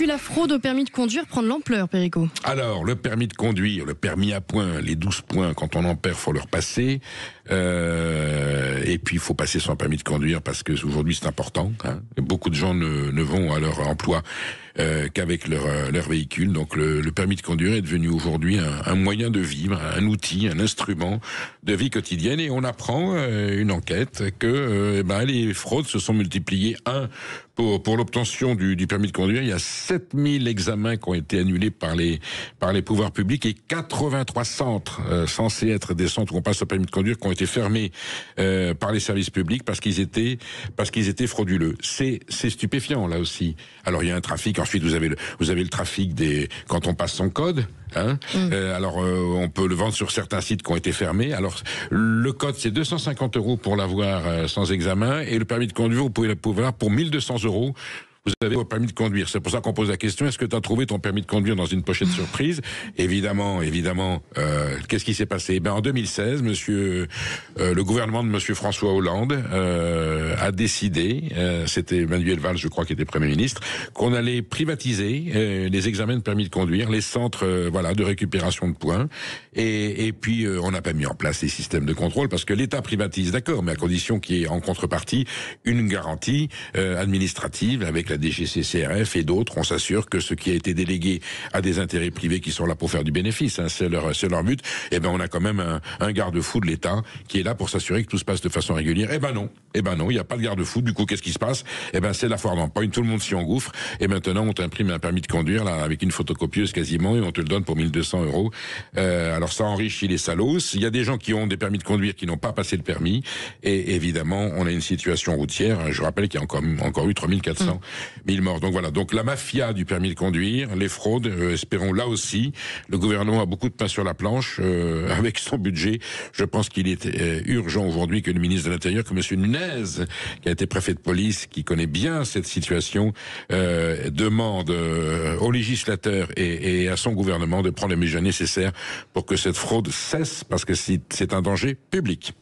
puis la fraude au permis de conduire prend de l'ampleur, Perico. Alors, le permis de conduire, le permis à points, les 12 points, quand on en perd, faut le repasser. Et puis, il faut passer son permis de conduire parce que aujourd'hui, c'est important. Beaucoup de gens ne vont à leur emploi qu'avec leur véhicule. Donc, le permis de conduire est devenu aujourd'hui un moyen de vivre, un outil, un instrument de vie quotidienne. Et on apprend une enquête que les fraudes se sont multipliées. Pour l'obtention du permis de conduire, il y a 7000 examens qui ont été annulés par les pouvoirs publics et 83 centres censés être des centres où on passe au permis de conduire qui ont été fermés par les services publics parce qu'ils étaient frauduleux. C'est stupéfiant là aussi. Alors il y a un trafic. Ensuite vous avez le trafic quand on passe son code. Alors on peut le vendre sur certains sites qui ont été fermés. Alors le code c'est 250 € pour l'avoir sans examen et le permis de conduire vous pouvez l'avoir pour 1200 €. Vous avez votre permis de conduire. C'est pour ça qu'on pose la question, est-ce que tu as trouvé ton permis de conduire dans une pochette surprise? Évidemment, qu'est-ce qui s'est passé? En 2016, le gouvernement de monsieur François Hollande a décidé, c'était Manuel Valls, je crois, qui était Premier ministre, qu'on allait privatiser les examens de permis de conduire, les centres de récupération de points, et puis on n'a pas mis en place les systèmes de contrôle, parce que l'État privatise, d'accord, mais à condition qu'il y ait en contrepartie une garantie administrative avec la DGCCRF et d'autres. On s'assure que ce qui a été délégué à des intérêts privés qui sont là pour faire du bénéfice, c'est leur but, on a quand même un garde-fou de l'État qui est là pour s'assurer que tout se passe de façon régulière. Non, il n'y a pas de garde-fou. Du coup, qu'est-ce qui se passe? C'est la foire d'empoigne, tout le monde s'y engouffre, et maintenant on t'imprime un permis de conduire là avec une photocopieuse quasiment, et on te le donne pour 1200 €. Alors ça enrichit les salauds. Il y a des gens qui ont des permis de conduire qui n'ont pas passé le permis, et évidemment on a une situation routière. Je rappelle qu'il y a encore eu 3400 1000 morts. Donc voilà, donc la mafia du permis de conduire, les fraudes, espérons là aussi. Le gouvernement a beaucoup de pain sur la planche avec son budget. Je pense qu'il est urgent aujourd'hui que le ministre de l'Intérieur, que M. Nunez, qui a été préfet de police, qui connaît bien cette situation, demande aux législateurs et à son gouvernement de prendre les mesures nécessaires pour que cette fraude cesse, parce que c'est un danger public.